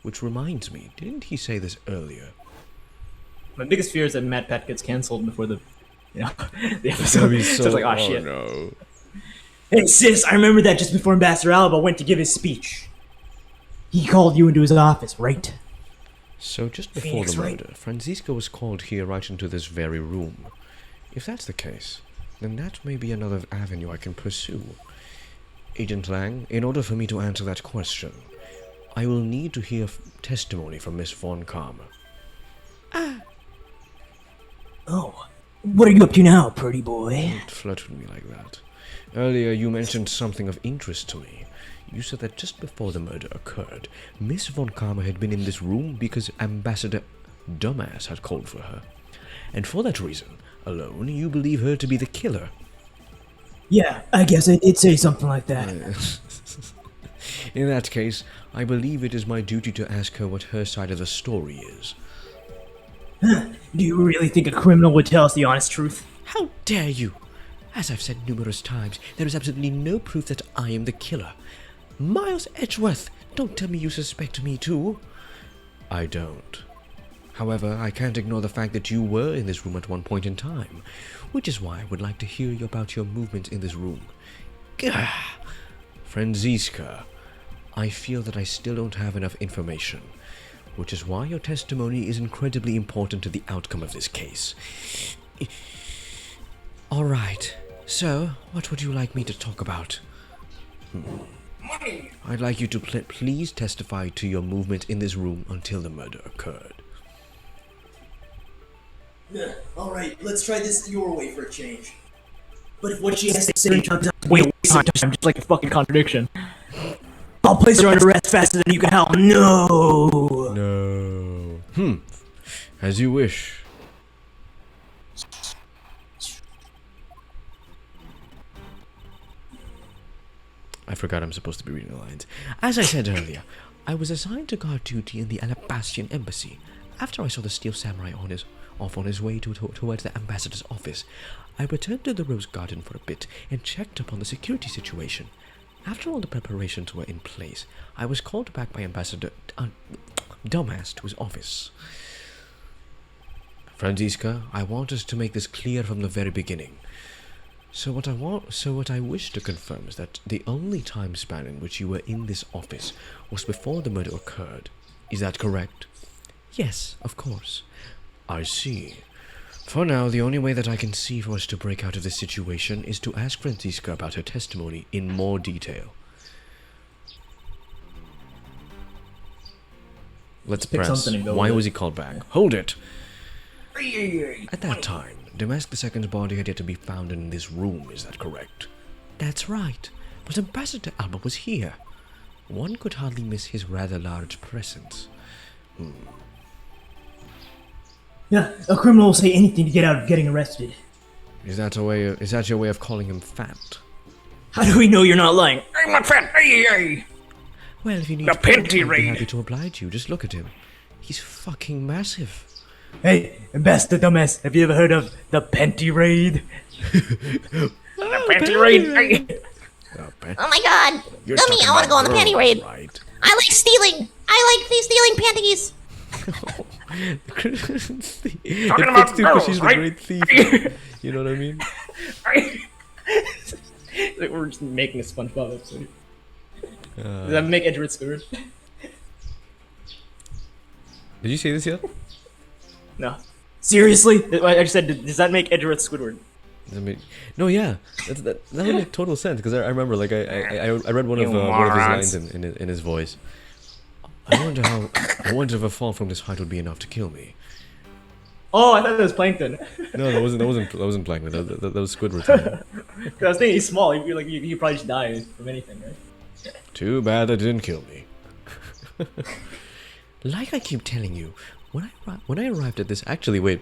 Which reminds me, didn't he say this earlier? My biggest fear is that Matt Pat gets cancelled before the the episode. So It's like, oh shit. No. Hey sis, I remember that just before Ambassador Alba went to give his speech. He called you into his office, right? So just before Phoenix, the right? murder, Francisco was called here right into this very room. If that's the case, then that may be another avenue I can pursue. Agent Lang, in order for me to answer that question, I will need to hear testimony from Miss Von Karma. Oh, what are you up to now, pretty boy? Don't flirt with me like that. Earlier you mentioned something of interest to me. You said that just before the murder occurred, Miss Von Karma had been in this room because Ambassador Dumbass had called for her. And for that reason alone, you believe her to be the killer. Yeah, I guess I did say something like that. In that case, I believe it is my duty to ask her what her side of the story is. Do you really think a criminal would tell us the honest truth? How dare you! As I've said numerous times, there is absolutely no proof that I am the killer. Miles Edgeworth, don't tell me you suspect me too. I don't. However, I can't ignore the fact that you were in this room at one point in time, which is why I would like to hear about your movements in this room. Gah! Franziska, I feel that I still don't have enough information, which is why your testimony is incredibly important to the outcome of this case. Alright, so what would you like me to talk about? I'd like you to please testify to your movement in this room until the murder occurred. Alright, let's try this your way for a change. But if what she has to say comes out way time, just like a fucking contradiction, I'll place her under arrest faster than you can help. No! No. As you wish. I forgot I'm supposed to be reading the lines. As I said earlier, I was assigned to guard duty in the Alabastian embassy. After I saw the Steel Samurai off on his way towards the ambassador's office, I returned to the Rose Garden for a bit and checked upon the security situation. After all the preparations were in place, I was called back by Ambassador Dumbass to his office. Franziska, I want us to make this clear from the very beginning. So what I wish to confirm is that the only time span in which you were in this office was before the murder occurred. Is that correct? Yes, of course. I see. For now, the only way that I can see for us to break out of this situation is to ask Franziska about her testimony in more detail. Let's press. Why was he called back? Hold it! At that time, Damask II's body had yet to be found in this room, is that correct? That's right, but Ambassador Alba was here. One could hardly miss his rather large presence. Yeah, a criminal will say anything to get out of getting arrested. Is that your way of calling him fat? How do we know you're not lying? I'm not fat. Hey. Well, if you need The proof, panty I'd be raid. happy to oblige you. Just look at him. He's fucking massive. Hey, Ambassador Dumbass, have you ever heard of the Panty Raid? The panty raid. Hey. Oh my god! You're Dummy, talking I want to go on about the panty girls, raid. right? I like stealing. I like stealing panties. Talking about girls, she's right? the great thief. You know what I mean? Like we're just making a SpongeBob episode. Does that make Edward Stewart? Did you say this yet? No. Seriously? I just said, does that make Edward Squidward? No, yeah, that would make total sense because I remember like I read one of his lines in his voice. I wonder if a fall from this height would be enough to kill me. Oh, I thought that was Plankton. No, that wasn't Plankton. That was Squidward. I was thinking he's small. You probably just die from anything, right? Too bad that didn't kill me. Like I keep telling you, when I arrived at this, actually, wait,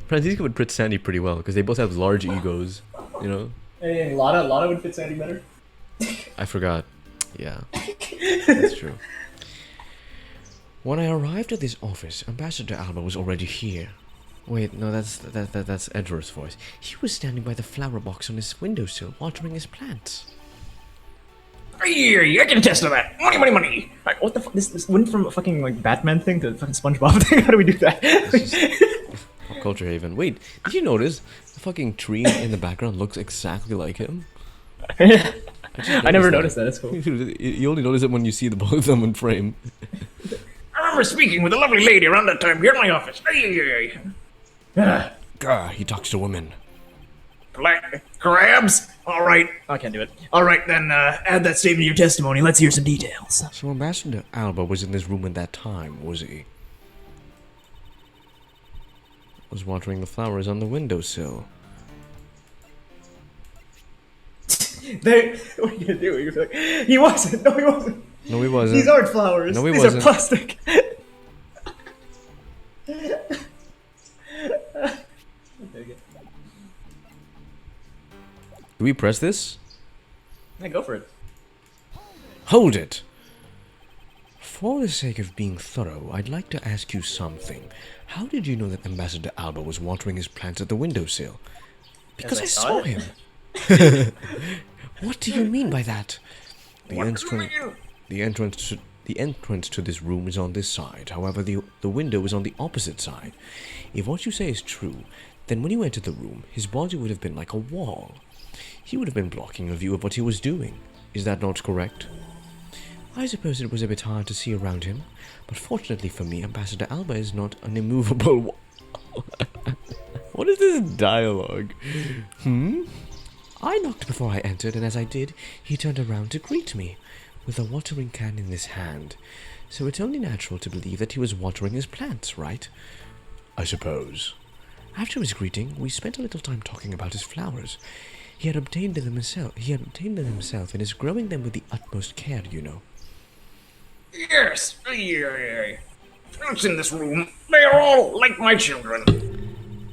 Franziska would fit Sandy pretty well because they both have large egos, you know. And Lotta would fit Sandy better. I forgot. Yeah, that's true. When I arrived at this office, Ambassador Alba was already here. Wait, no, that's Edward's voice. He was standing by the flower box on his windowsill, watering his plants. Ay, I can attest to that. Money, money, money. Alright, what the fuck? This went from a fucking like Batman thing to a fucking SpongeBob thing. How do we do that? Pop culture haven. Wait, did you notice the fucking tree in the background looks exactly like him? I never noticed that. That's cool. You only notice it when you see the both of them in frame. I remember speaking with a lovely lady around that time here in my office. Ay. He talks to women. Crabs? Alright. I can't do it. Alright, then add that statement to your testimony. Let's hear some details. So Ambassador Alba was in this room at that time, was he? Was watering the flowers on the windowsill. There, what are you gonna do? You're like, he wasn't. No, he wasn't. No, he wasn't. These aren't flowers. No, he These wasn't. are plastic. Do we press this? Yeah, go for it. Hold it! For the sake of being thorough, I'd like to ask you something. How did you know that Ambassador Alba was watering his plants at the windowsill? Because I saw him. What do you mean by that? The entrance to this room is on this side. However, the window is on the opposite side. If what you say is true, then when you entered the room, his body would have been like a wall. He would have been blocking a view of what he was doing. Is that not correct? I suppose it was a bit hard to see around him, but fortunately for me, Ambassador Alba is not an immovable wall. What is this dialogue? I knocked before I entered, and as I did, he turned around to greet me, with a watering can in his hand. So it's only natural to believe that he was watering his plants, right? I suppose. After his greeting, we spent a little time talking about his flowers. He had obtained them himself, and is growing them with the utmost care, you know. Yes. Ay. Plants in this room. They are all like my children.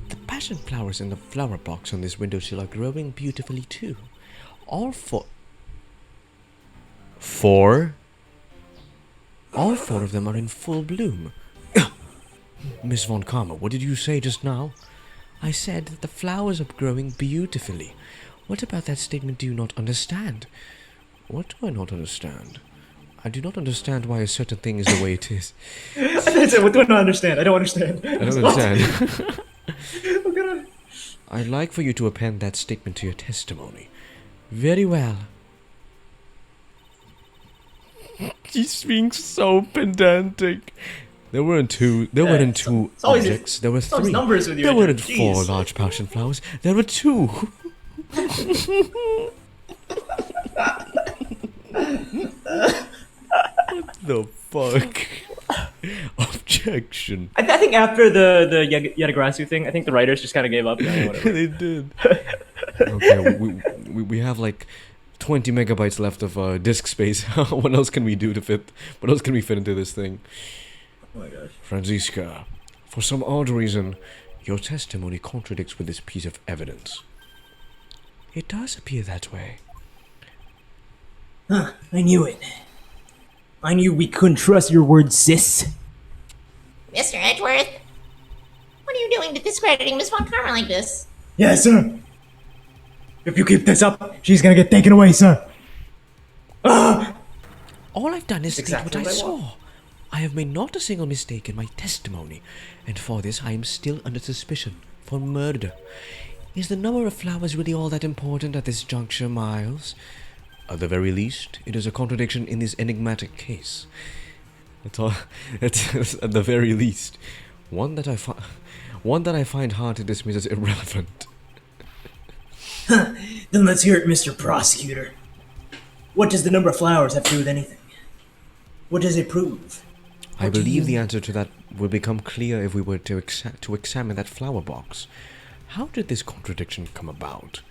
The passion flowers in the flower box on this windowsill are growing beautifully too. All four of them are in full bloom. Miss Von Karma, what did you say just now? I said that the flowers are growing beautifully. What about that statement do you not understand? What do I not understand? I do not understand why a certain thing is the way it is. What do I not understand? I don't understand. I don't understand. Oh, God. I'd like for you to append that statement to your testimony. Very well. He's being so pedantic. There weren't two objects. There were three. Numbers with you, There weren't Jeez. 4 large passion flowers. There were 2. What the fuck? Objection. I think after the Yadagrasu thing, I think the writers just kind of gave up. Whatever. They did. Okay, we have like 20 megabytes left of disk space. What else can we do to fit? What else can we fit into this thing? Oh my gosh. Franziska, for some odd reason, your testimony contradicts with this piece of evidence. It does appear that way. Huh, I knew it. I knew we couldn't trust your word, sis. Mr. Edgeworth, what are you doing to discrediting Miss Von Karma like this? Yes, sir. If you keep this up, she's gonna get taken away, sir. All I've done is state Exactly what I what I saw. I have made not a single mistake in my testimony, and for this I am still under suspicion for murder. Is the number of flowers really all that important at this juncture, Miles? At the very least, it is a contradiction in this enigmatic case. At the very least, one that I find hard to dismiss as irrelevant. Then let's hear it, Mr. Prosecutor. What does the number of flowers have to do with anything? What does it prove? I believe the answer to that will become clear if we were to examine that flower box. How did this contradiction come about?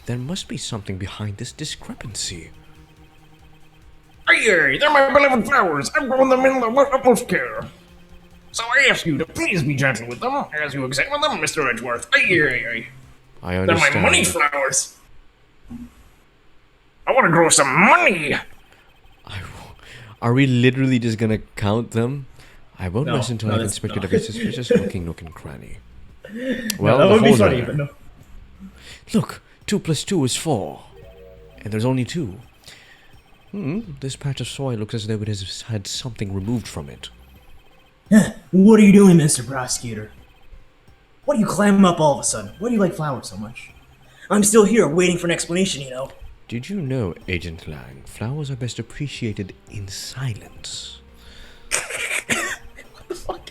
There must be something behind this discrepancy. Ay, they're my beloved flowers. I've grown them in the utmost care. So I ask you to please be gentle with them as you examine them, Mr. Edgeworth. Ay. I They're understand. my money flowers. I want to grow some money. Are we literally just gonna count them? I won't No, rest until no, I've that's- inspected no. every suspicious looking nook and cranny. Well, that the would be holes are funny, there. but no. Look, 2 plus 2 is 4. And there's only 2. This patch of soil looks as though it has had something removed from it. What are you doing, Mr. Prosecutor? Why do you clam up all of a sudden? Why do you like flowers so much? I'm still here waiting for an explanation, you know. Did you know, Agent Lang, flowers are best appreciated in silence? What the fuck?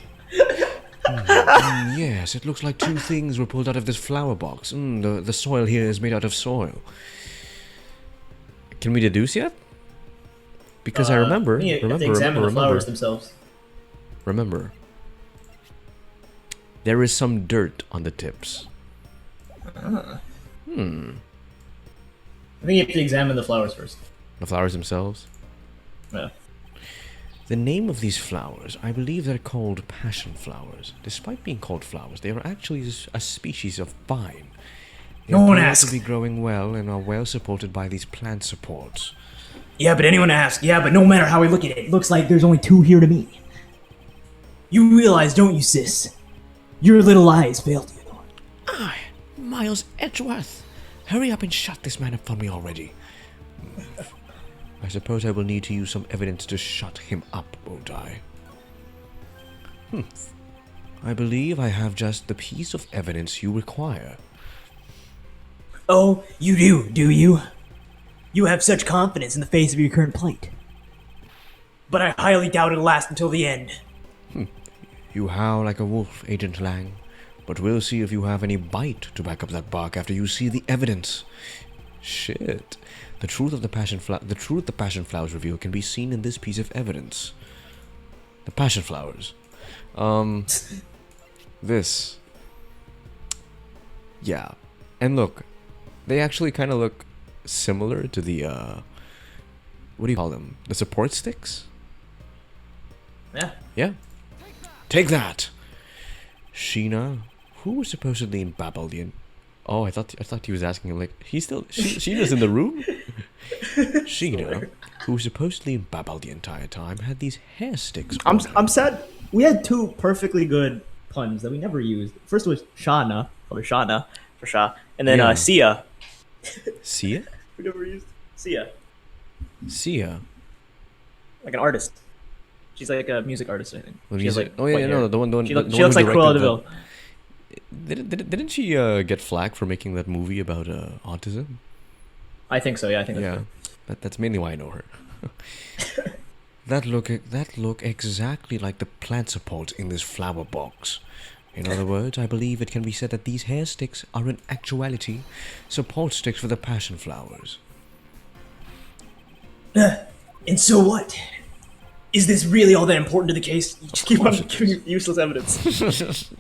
Yes, it looks like two things were pulled out of this flower box. The soil here is made out of soil. Can we deduce yet? Because I remember, You have to examine the flowers themselves. Remember, there is some dirt on the tips. I think you have to examine the flowers first. The flowers themselves? Yeah. The name of these flowers, I believe they're called passion flowers. Despite being called flowers, they are actually a species of vine. They No one appear asked. to be growing well and are well supported by these plant supports. Yeah, but anyone asked. Yeah, but no matter how we look at it, it looks like there's only two here to me. You realize, don't you, sis? Your little eyes failed you. Ah, Miles Edgeworth! Hurry up and shut this man up for me already. I suppose I will need to use some evidence to shut him up, won't I? I believe I have just the piece of evidence you require. Oh, you do you? You have such confidence in the face of your current plight. But I highly doubt it'll last until the end. You howl like a wolf, Agent Lang, but we'll see if you have any bite to back up that bark after you see the evidence. Shit. The truth the passion flowers reveal can be seen in this piece of evidence. The passion flowers. This. Yeah. And look, they actually kind of look similar to the, what do you call them? The support sticks? Yeah. Yeah. Take that! Sheena, who was supposedly in Babylon? Oh, I thought he was asking him, like, Sheena's in the room? Sheena, who was supposedly in Babel the entire time, had these hair sticks. I'm sad. We had two perfectly good puns that we never used. First was Shauna, or Shauna for Sha, and then Yeah. Sia. Sia? We never used Sia, Sia? like an artist. She's like a music artist, I think. What She do you has, say? like, Oh yeah, white no, hair. the one She the looks one who like Cruella directed Deville. Didn't she get flack for making that movie about autism? I think so. Yeah, I think. Yeah, that's mainly why I know her. That look exactly like the plant supports in this flower box. In other words, I believe it can be said that these hair sticks are in actuality support sticks for the passion flowers. And so what? Is this really all that important to the case? You just keep on giving useless evidence.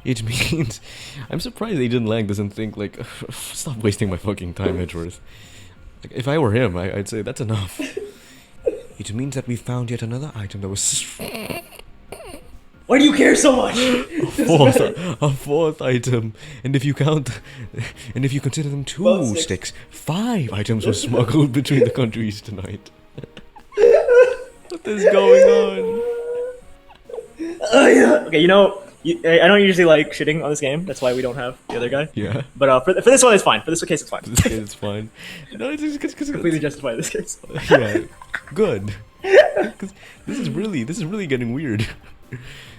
It means I'm surprised Agent Lang doesn't think like, stop wasting my fucking time, Edgeworth. Like, if I were him, I'd say that's enough. It means that we found yet another item that was Why do you care so much? a fourth item, and if you consider them two Well, six. sticks, 5 items were smuggled between the countries tonight. What is going on? Okay, you know, I don't usually like shitting on this game. That's why we don't have the other guy. Yeah, But for this one, it's fine. For this case, it's fine. this case it's fine. No, it's just Completely justify this case. yeah, good. 'Cause this is really getting weird.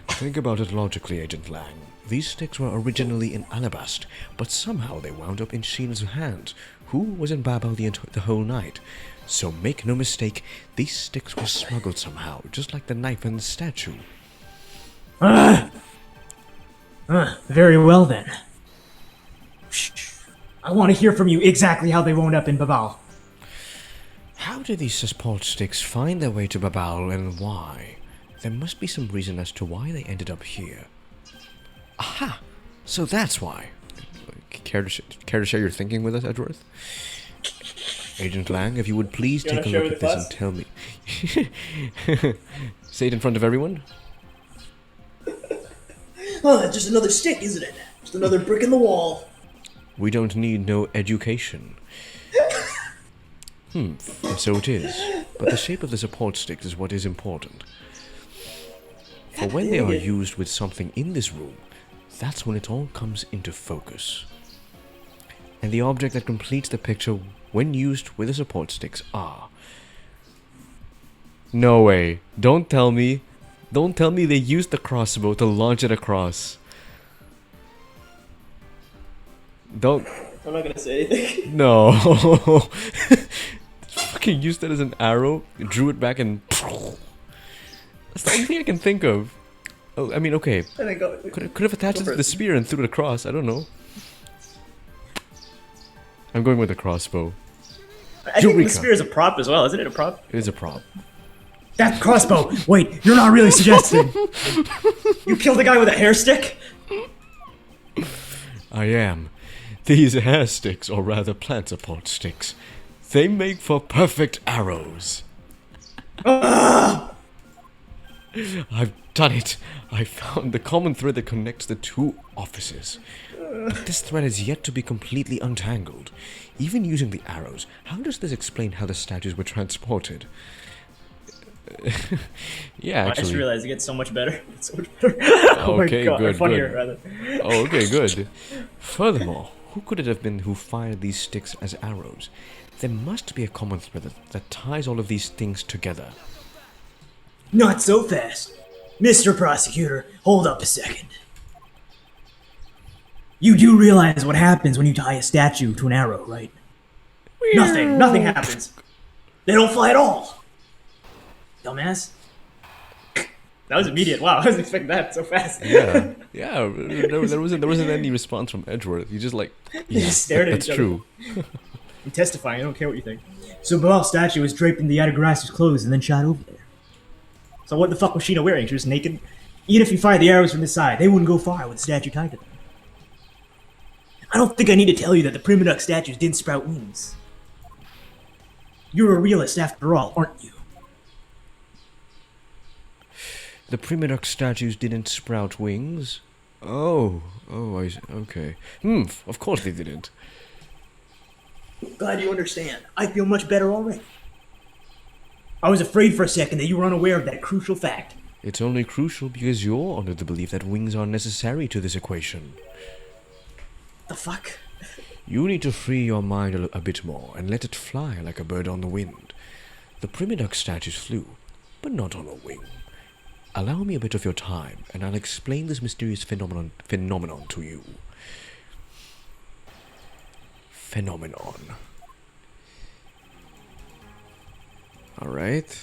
Think about it logically, Agent Lang. These sticks were originally in Alabast, but somehow they wound up in Sheena's hands, who was in Babel the whole night. So make no mistake, these sticks were smuggled somehow, just like the knife and the statue. Very well then. I want to hear from you exactly how they wound up in Babal. How did these support sticks find their way to Babel and why? There must be some reason as to why they ended up here. Aha! So that's why. Care to share your thinking with us, Edgeworth? Agent Lang, if you would please take a share look with at this the and tell me. Say it in front of everyone. Oh, it's just another stick, isn't it? Just another brick in the wall. We don't need no education. And so it is. But the shape of the support stick is what is important. For when they are used with something in this room, that's when it all comes into focus. and the object that completes the picture when used with the support sticks are... No way. Don't tell me they used the crossbow to launch it across. Don't... I'm not gonna say anything. No. Fucking used it as an arrow, drew it back and... That's the only thing I can think of. Oh, I mean, okay. Could have attached it to the spear and threw it across. I don't know. I'm going with the crossbow. I think the spear is a prop as well, isn't it? A prop? It is a prop. That crossbow! Wait, you're not really suggesting. You killed a guy with a hair stick? I am. These hair sticks, or rather plant support sticks, they make for perfect arrows. I've done it. I found the common thread that connects the two offices. But this thread is yet to be completely untangled. Even using the arrows, how does this explain how the statues were transported? Yeah, actually. I just realized it gets so much better. It's so much better. Oh Okay, my God, good, funnier, good. rather. Oh, okay, good. Furthermore, who could it have been who fired these sticks as arrows? There must be a common thread that ties all of these things together. Not so fast. Mr. Prosecutor, hold up a second. You do realize what happens when you tie a statue to an arrow, right? Nothing happens. They don't fly at all. Dumbass. That was immediate. Wow, I wasn't expecting that so fast. Yeah, yeah. There wasn't any response from Edgeworth. He just like, They just stared at that's each true. other. I'm testifying. I don't care what you think. So Bilal's statue was draped in the Yatagarasu's clothes and then shot over there. So what the fuck was Sheena wearing? She was naked? Even if you fired the arrows from the side, they wouldn't go far with the statue tied to them. I don't think I need to tell you that the prima duck statues didn't sprout wings. You're a realist after all, aren't you? The prima duck statues didn't sprout wings. Okay. Of course they didn't. Glad you understand. I feel much better already. I was afraid for a second that you were unaware of that crucial fact. It's only crucial because you're under the belief that wings are necessary to this equation. The fuck? You need to free your mind a bit more and let it fly like a bird on the wind. The prima duck statues flew, but not on a wing. Allow me a bit of your time, and I'll explain this mysterious phenomenon to you. Phenomenon. Alright.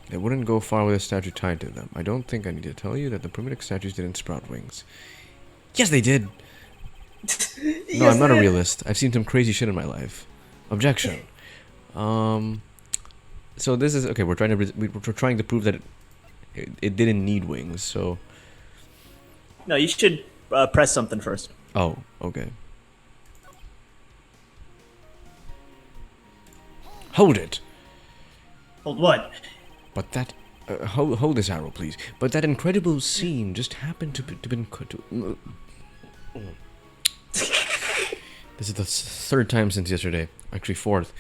They wouldn't go far with a statue tied to them. I don't think I need to tell you that the prima duck statues didn't sprout wings. Yes, they did! No, I'm not a realist. I've seen some crazy shit in my life. Objection. So this is okay. We're trying to prove that it didn't need wings. So No, you should press something first. oh, okay. Hold it. Hold what? But that hold this arrow, please. But that incredible scene just happened to been. This is the third time since yesterday. Actually, fourth.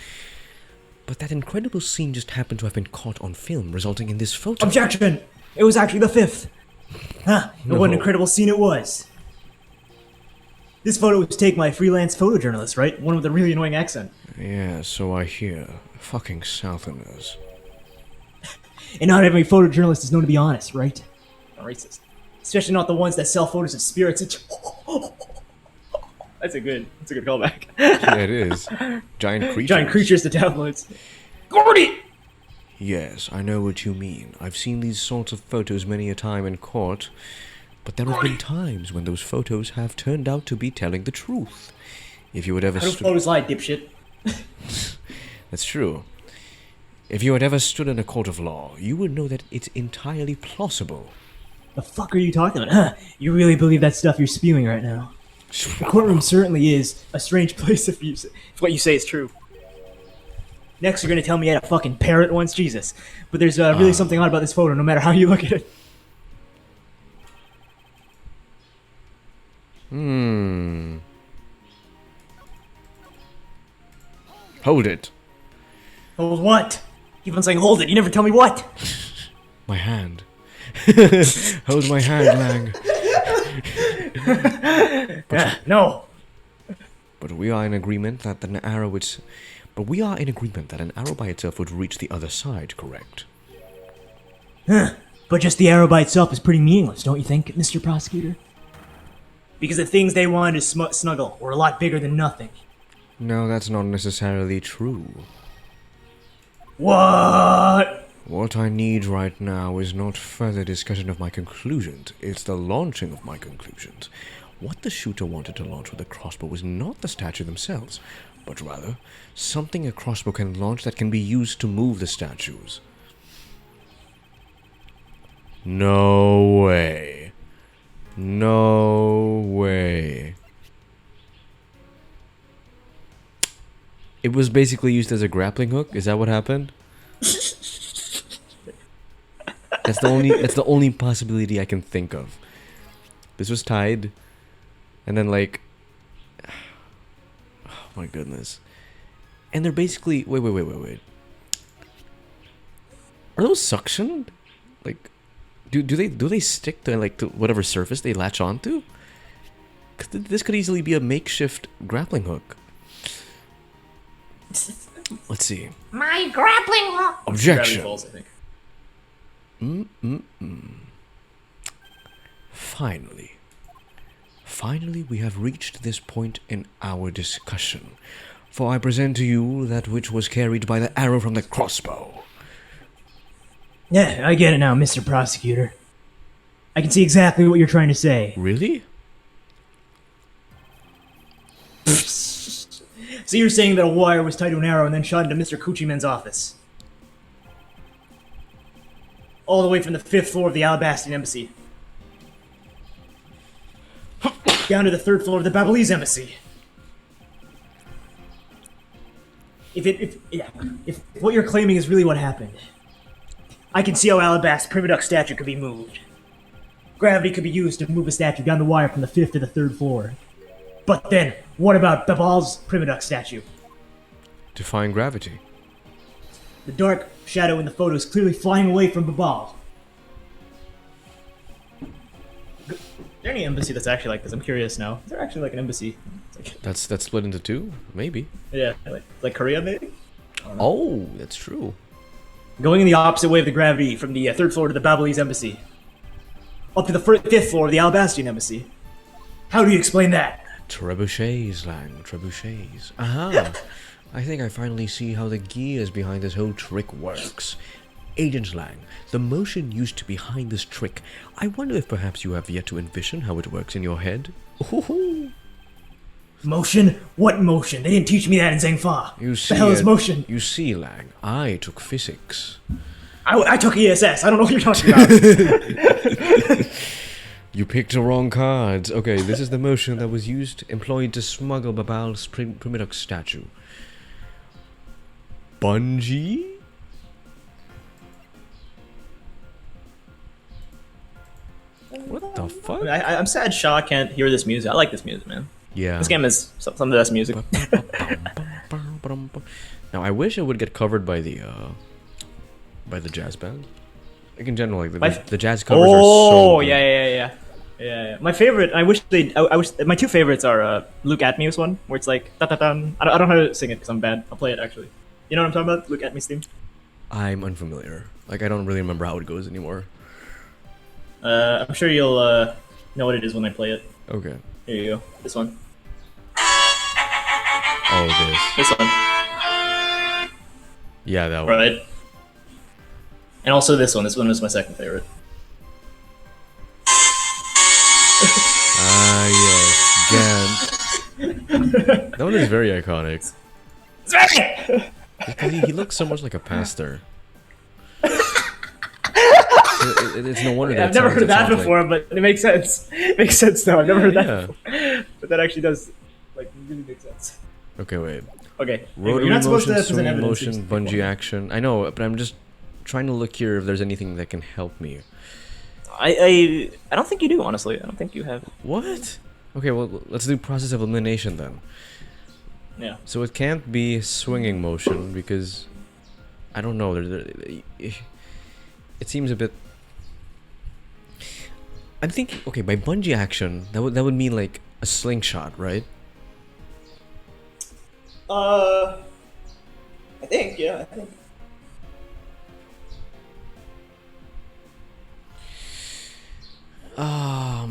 But that incredible scene just happened to have been caught on film, resulting in this photo. Objection! It was actually the fifth. Huh, No. what an incredible scene it was. This photo was taken by a freelance photojournalist, right? One with a really annoying accent. Yeah, so I hear. Fucking Southerners. And not every photojournalist is known to be honest, right? Not racist. Especially not the ones that sell photos of spirits. That's a good callback. Yeah, it is. Giant creatures. Giant creatures to tabloids. Gordy! Yes, I know what you mean. I've seen these sorts of photos many a time in court, but there have been times when those photos have turned out to be telling the truth. If you had ever How do photos lie, dipshit? That's true. If you had ever stood in a court of law, you would know that it's entirely plausible. The fuck are you talking about? Huh? You really believe that stuff you're spewing right now? The courtroom certainly is a strange place if what you say is true. Next, you're gonna tell me you had a fucking parrot once? Jesus. But there's really something odd about this photo, no matter how you look at it. Hold it. Hold what? Keep on saying hold it, you never tell me what! My hand. Hold my hand, Lang. No. But we are in agreement that an arrow by itself would reach the other side, correct? Huh. But just the arrow by itself is pretty meaningless, don't you think, Mr. Prosecutor? Because the things they wanted to snuggle were a lot bigger than nothing. No, that's not necessarily true. What? What I need right now is not further discussion of my conclusions, it's the launching of my conclusions. What the shooter wanted to launch with a crossbow was not the statue themselves, but rather something a crossbow can launch that can be used to move the statues. No way. No way. It was basically used as a grappling hook? Is that what happened? That's the only possibility I can think of. This was tied, and then like, oh my goodness. And they're basically wait. Are those suctioned? Like, do they stick to like to whatever surface they latch onto? 'Cause this could easily be a makeshift grappling hook. Let's see. My grappling hook. Objection. Falls, I think. Finally, we have reached this point in our discussion. For I present to you that which was carried by the arrow from the crossbow. Yeah, I get it now, Mr. Prosecutor. I can see exactly what you're trying to say. Really? So you're saying that a wire was tied to an arrow and then shot into Mr. Kuchimen's office? All the way from the 5th floor of the Alabastian Embassy. Down to the 3rd floor of the Babalese Embassy. If what you're claiming is really what happened, I can see how Alabast's Primaduck statue could be moved. Gravity could be used to move a statue down the wire from the 5th to the 3rd floor. But then, what about Babal's Primaduck statue? Defying gravity. The dark shadow in the photo is clearly flying away from Babal. Is there any embassy that's actually like this? I'm curious now. Is there actually like an embassy? That's split into two? Maybe. Yeah, like Korea maybe? Oh, that's true. Going in the opposite way of the gravity from the 3rd floor to the Babalese Embassy. Up to the 5th floor of the Alabastian Embassy. How do you explain that? Trebuchets, Lang. Trebuchets. Aha! I think I finally see how the gears behind this whole trick works. Agent Lang, the motion used to behind this trick. I wonder if perhaps you have yet to envision how it works in your head. Ooh. Motion? What motion? They didn't teach me that in Zhengfa. You see, the hell is motion? You see, Lang, I took physics. I took ESS. I don't know what you're talking about. You picked the wrong cards. Okay, this is the motion that was employed to smuggle Babal's Primaduck statue. Bungee? What the fuck? I'm sad Shaw can't hear this music. I like this music, man. Yeah. This game is some of the best music. Now, I wish it would get covered by the jazz band. Like in general, like the jazz covers are so good. Yeah. My favorite. I wish my two favorites are Luke Atmew's one, where it's like da da dun. I don't know how to sing it because I'm bad. I'll play it actually. You know what I'm talking about? Luke Atmew's theme. I'm unfamiliar. Like I don't really remember how it goes anymore. I'm sure you'll know what it is when I play it. Okay. Here you go. This one. Oh, This one. Yeah, that one. Right. And also this one. This one is my second favorite. Ah, yes. Gant. That one is very iconic. Because he looks so much like a pastor. It's no wonder that I've never heard that before, but it makes sense. It makes sense though. I've never heard that before. But that actually does, like, really make sense. Okay, wait. Okay. Rotary You're not supposed motion, to present swing evidence. motion, bungee action. I know, but I'm just trying to look here if there's anything that can help me. I don't think you do, honestly. I don't think you have. What? Okay, well, let's do process of elimination then. Yeah. So it can't be swinging motion because I don't know. It seems a bit. I'm thinking, okay, by bungee action, that would mean like a slingshot, right? I think, yeah, I think.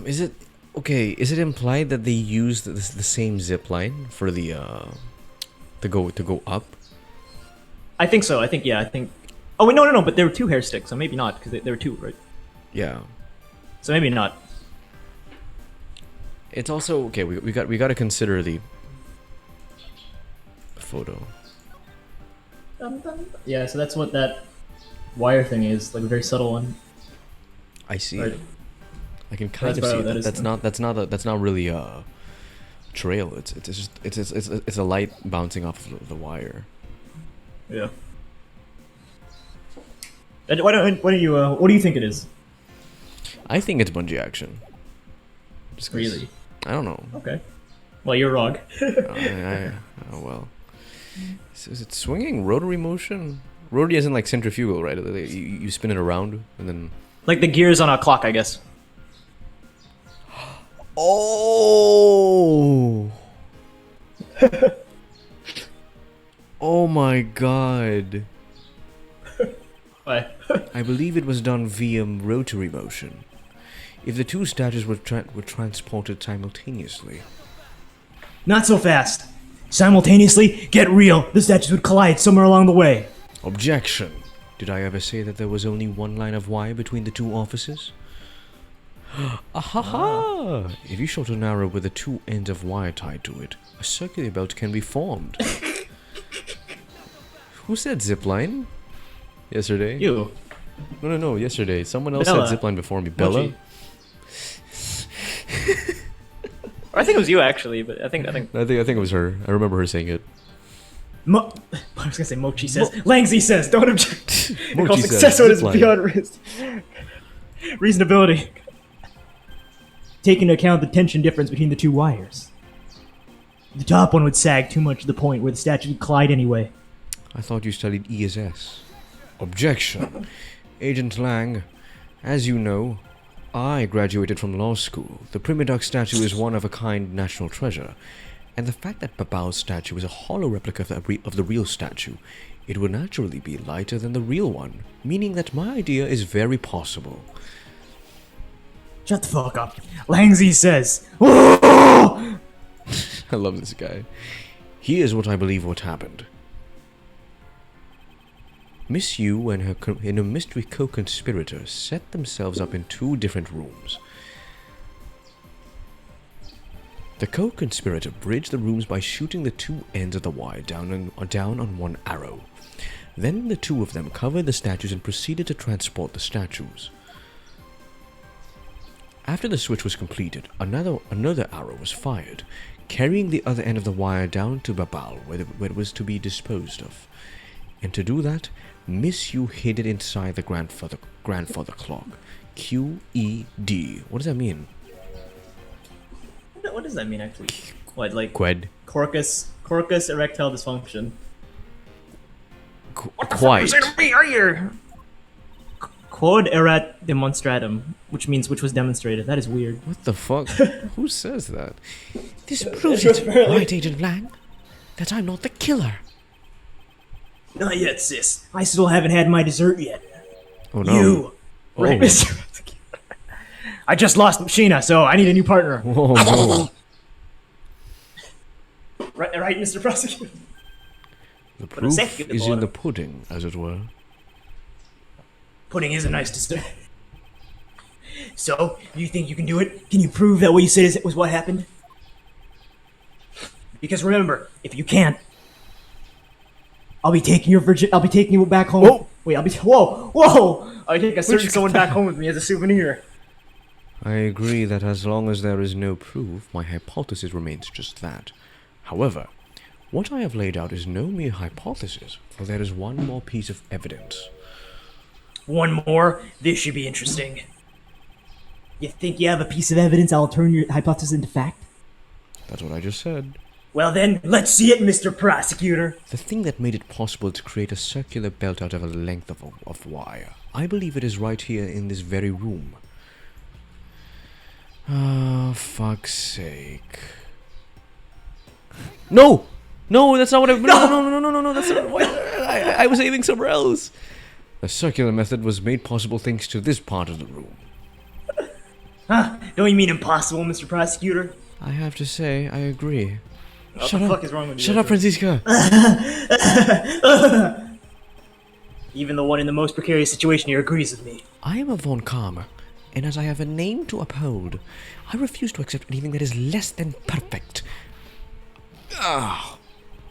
Is it okay? Is it implied that they used the same zip line for the to go up? I think so. I think, yeah, I think. Oh wait, no. But there were 2 hair sticks, so maybe not because there were 2, right? Yeah. So maybe not. It's also okay. We got to consider the photo. Yeah, so that's what that wire thing is, like a very subtle one. I see. Right. I can kind That's of see what that that. is. That's not really a trail. It's a light bouncing off of the wire. Yeah. What do you think it is? I think it's bungee action. Just 'cause- Really? I don't know. Okay. Well, you're wrong. Oh well. Is it swinging rotary motion? Rotary isn't like centrifugal, right? You spin it around and then. Like the gears on a clock, I guess. Oh! Oh my god. What? I believe it was done via rotary motion. If the 2 statues were transported simultaneously. Not so fast. Simultaneously, get real. The statues would collide somewhere along the way. Objection! Did I ever say that there was only one line of wire between the 2 offices? Ahaha! If you short an arrow with the 2 ends of wire tied to it, a circular belt can be formed. Who said zipline? Yesterday? You. No, yesterday. Someone else Bella. said zipline before me. Bella? Mochi. Or I think it was you actually, but I think. I think it was her. I remember her saying it. I was gonna say Mochi says. Langsy says, don't object. Mochi Because says, success is zipline. beyond reasonability. Take into account the tension difference between the 2 wires. The top one would sag too much to the point where the statue would collide anyway. I thought you studied ESS. Objection. Agent Lang, as you know, I graduated from law school. The Prima Duck statue is one of a kind national treasure. And the fact that Babao's statue is a hollow replica of the real statue, it would naturally be lighter than the real one, meaning that my idea is very possible. Shut the fuck up. Langsy says. I love this guy. Here's what I believe what happened. Miss Yu and her mystery co-conspirator set themselves up in 2 different rooms. The co-conspirator bridged the rooms by shooting the 2 ends of the wire down on one arrow. Then the 2 of them covered the statues and proceeded to transport the statues. After the switch was completed, another arrow was fired, carrying the other end of the wire down to Babao, where it was to be disposed of. And to do that, Miss Yu hid it inside the grandfather clock. QED. What does that mean? What does that mean actually? What, like Qued. Corcus erectile dysfunction. What the fuck Quite. you say to me? Are you? Quod erat demonstratum, which means which was demonstrated. That is weird. What the fuck? Who says that? This proves it, right, Agent Lang? That I'm not the killer. Not yet, sis. I still haven't had my dessert yet. Oh no. You, right, Oh. Mr. I just lost Sheena, so I need a new partner. Oh no. Right, Mr. Prosecutor? The a proof sec at the is in bottom. the pudding, as it were. Pudding is a nice dessert. So, you think you can do it? Can you prove that what you said was what happened? Because remember, if you can't, I'll be taking you back home. Whoa. Wait, whoa! I'll take a certain someone back home with me as a souvenir. I agree that as long as there is no proof, my hypothesis remains just that. However, what I have laid out is no mere hypothesis, for there is one more piece of evidence. One more? This should be interesting. You think you have a piece of evidence I'll turn your hypothesis into fact? That's what I just said. Well then, let's see it, Mr. Prosecutor. The thing that made it possible to create a circular belt out of a length of wire, I believe it is right here in this very room. Ah, fuck's sake. No! No, that's not what I... No, that's not what I was aiming somewhere else. The circular method was made possible thanks to this part of the room. Huh? Don't you mean impossible, Mr. Prosecutor? I have to say, I agree. What the fuck is wrong with you? Shut up, Francisca. Even the one in the most precarious situation here agrees with me. I am a Von Karma, and as I have a name to uphold, I refuse to accept anything that is less than perfect. Ah,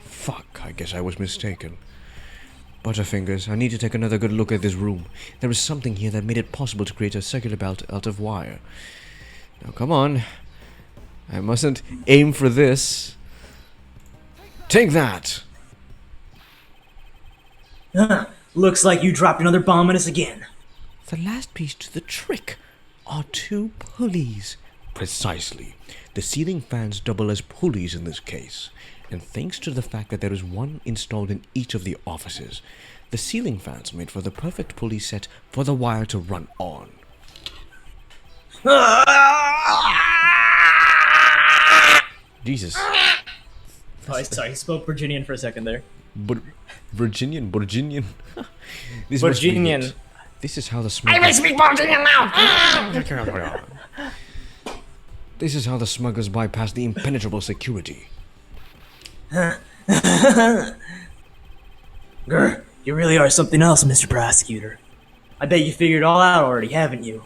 fuck, I guess I was mistaken. Butterfingers, I need to take another good look at this room. There is something here that made it possible to create a circular belt out of wire. Now come on. I mustn't aim for this. Take that! Looks like you dropped another bomb on us again. The last piece to the trick are two pulleys. Precisely. The ceiling fans double as pulleys in this case. And thanks to the fact that there is one installed in each of the offices, the ceiling fans made for the perfect pulley set for the wire to run on. Jesus. Oh, sorry, he spoke Virginian for a second there. Virginian. This must be Virginian. it. This is how the I may smugglers... speak Virginian now! This is how the smugglers bypass the impenetrable security. Grr, you really are something else, Mr. Prosecutor. I bet you figured it all out already, haven't you?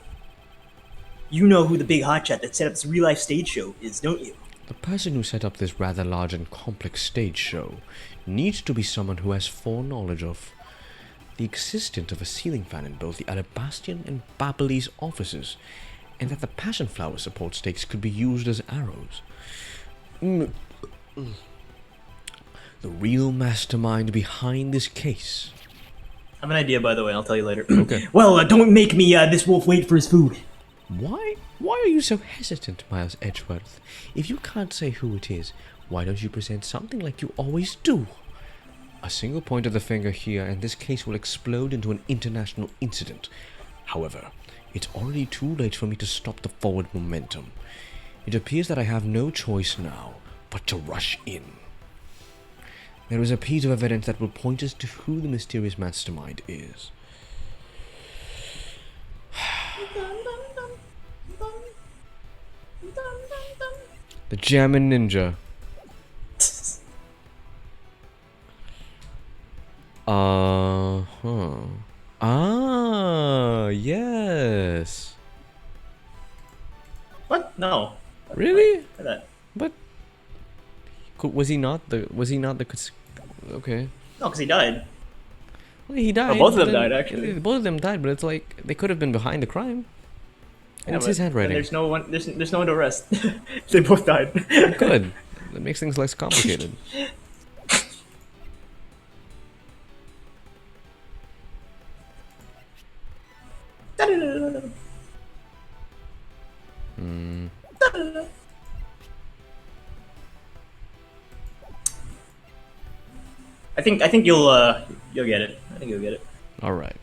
You know who the big hotshot that set up this real-life stage show is, don't you? The person who set up this rather large and complex stage show needs to be someone who has foreknowledge of the existence of a ceiling fan in both the Alabastian and Babeles offices, and that the passion flower support stakes could be used as arrows. The real mastermind behind this case. I have an idea, by the way, I'll tell you later. Okay. Well, don't make me, this wolf wait for his food. Why are you so hesitant, Miles Edgeworth? If you can't say who it is, why don't you present something like you always do? A single point of the finger here and this case will explode into an international incident. However, it's already too late for me to stop the forward momentum. It appears that I have no choice now but to rush in. There is a piece of evidence that will point us to who the mysterious mastermind is. The Jammin' Ninja. Yes. What? No. Really? That. But was he not the okay. No, because he died. Well, he died. Both of them but then- died, actually. Both of them died, but it's like they could have been behind the crime. And Yeah, it's his but handwriting. There's no one. There's no one to arrest. They both died. Good. That makes things less complicated. I think you'll get it. I think you'll get it. All right.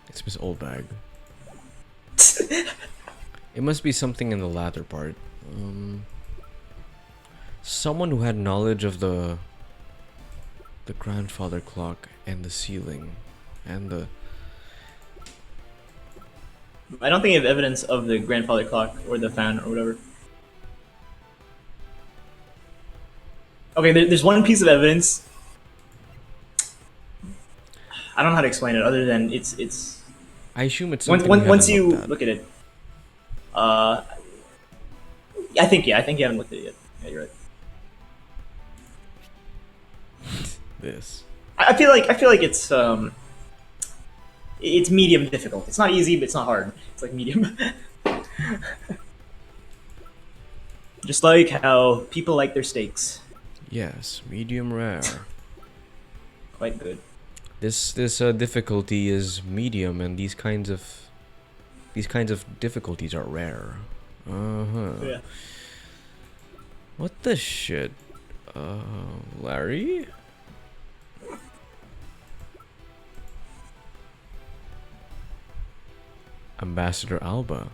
It's Miss Oldbag. It must be something in the latter part. Someone who had knowledge of the grandfather clock and the ceiling and the... I don't think you have evidence of the grandfather clock or the fan or whatever. Okay, there's one piece of evidence. I don't know how to explain it other than it's. I assume it's something once we you haven't looked at. look at it. I think you haven't looked at it yet. Yeah, you're right. This. I feel like it's medium difficult. It's not easy, but it's not hard. It's like medium. Just like how people like their steaks. Yes, medium rare. Quite good. This difficulty is medium, and these kinds of difficulties are rare. Yeah. What the shit? Larry? Ambassador Alba.